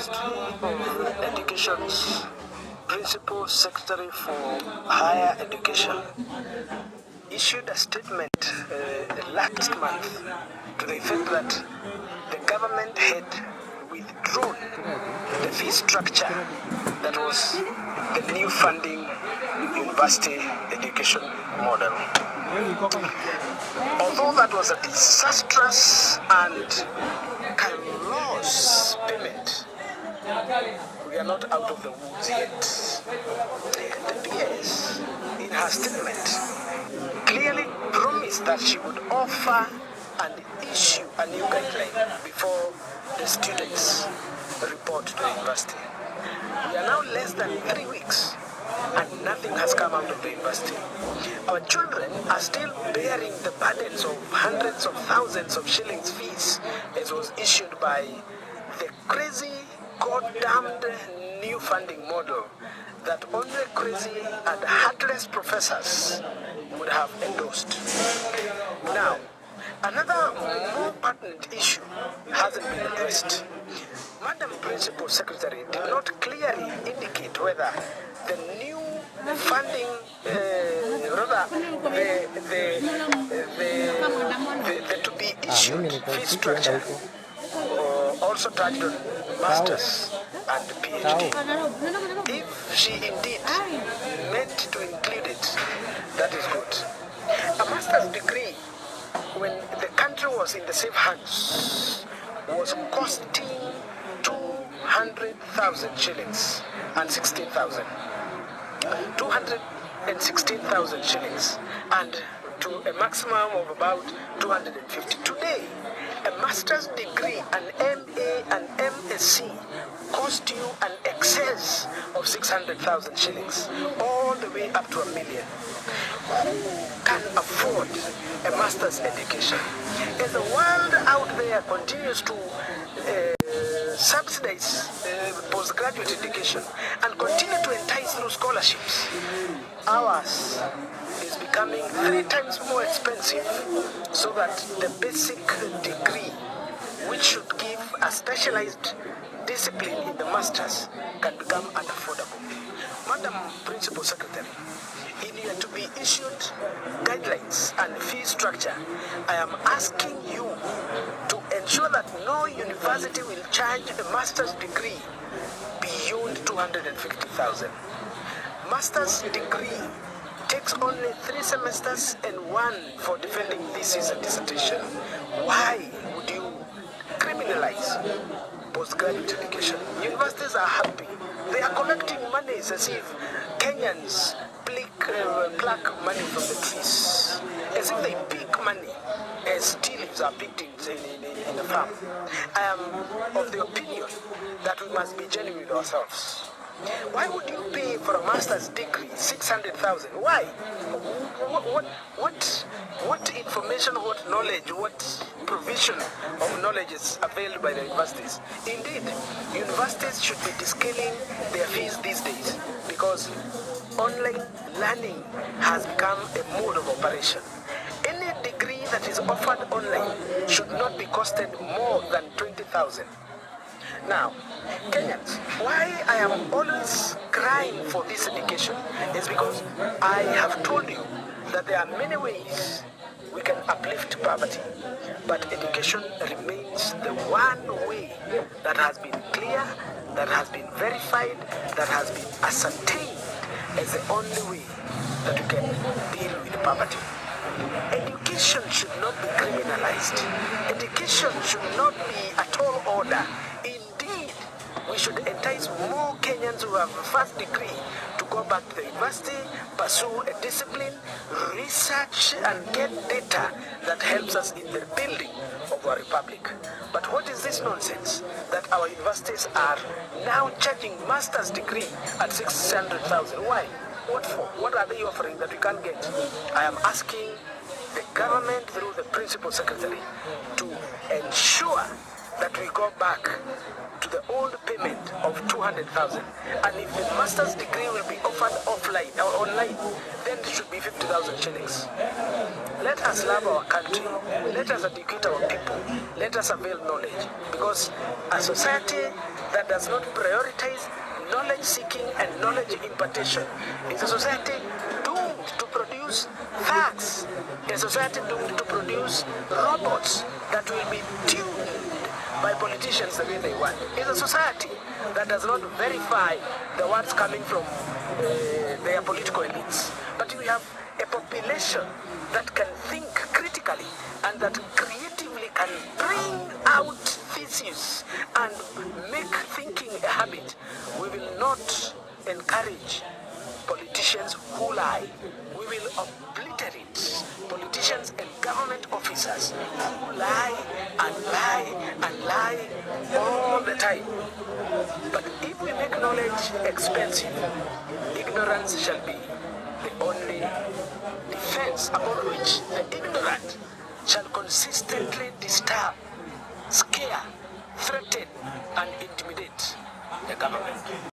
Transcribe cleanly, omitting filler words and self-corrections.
Ministry of Education's Principal Secretary for Higher Education issued a statement last month to the effect that the government had withdrawn the fee structure that was the new funding university education model. Although that was a disastrous and callous payment, we are not out of the woods yet. The PS, in her statement, clearly promised that she would offer and issue a new guideline before the students report to the university. We are now less than 3 weeks and nothing has come out of the university. Our children are still bearing the burdens of hundreds of thousands of shillings fees as was issued by the crazy, goddamned new funding model that only crazy and heartless professors would have endorsed. Now, another more pertinent issue hasn't been addressed. Madam Principal Secretary did not clearly indicate whether the new funding, the to be issued fee structure also touched on masters and PhD. If she indeed meant to include it, that is good. A master's degree, when the country was in the safe hands, was costing 200,000 shillings and 16,000. 216,000 shillings and to a maximum of about 250. Today, a master's degree, an MA and MSc cost you an excess of 600,000 shillings, all the way up to $1 million. Who can afford a master's education? As the world out there continues to subsidize postgraduate education and continue to entice through scholarships, ours is becoming 3 times more expensive, so that the basic degree, which should give a specialized discipline in the masters, can become unaffordable. Madam Principal Secretary, in your to be issued guidelines and fee structure, I am asking you to ensure that no university will charge a master's degree beyond 250,000. Master's degree takes only 3 semesters and 1 for defending thesis and dissertation. Why would you criminalize postgraduate education? Universities are happy. They are collecting money as if Kenyans pluck money from the trees, as if they pick money as tea leaves are picked in the farm. I am of the opinion that we must be genuine with ourselves. Why would you pay for a master's degree 600,000? Why? What information, what knowledge, what provision of knowledge is availed by the universities? Indeed, universities should be descaling their fees these days because online learning has become a mode of operation. Any degree that is offered online should not be costed more than 20,000. Now, Kenyans, why I am always crying for this education is because I have told you that there are many ways we can uplift poverty, but education remains the one way that has been clear, that has been verified, that has been ascertained as the only way that we can deal with poverty. Education should not be criminalized. Education should not be a tall order. Indeed, we should entice more Kenyans who have a first degree to go back to the university, pursue a discipline, research and get data that helps us in the building of our republic. But what is this nonsense that our universities are now charging master's degree at 600,000? Why? What for? What are they offering that we can't get? I am asking the government through the Principal Secretary to ensure that we go back to the old payment of 200,000, and if the master's degree will be offered offline or online, then it should be 50,000 shillings. Let us love our country. Let us educate our people. Let us avail knowledge, because a society that does not prioritize knowledge seeking and knowledge impartation is a society doomed to produce facts, a society doomed to produce robots that will be tuned by politicians the way they want. It's a society that does not verify the words coming from their political elites. But we have a population that can think critically and that creatively can bring out theses and make thinking a habit. We will not encourage politicians who lie. We will obliterate politicians and government officers who lie and lie and lie all the time. But if we make knowledge expensive, ignorance shall be the only defense upon which the ignorant shall consistently disturb, scare, threaten, and intimidate the government.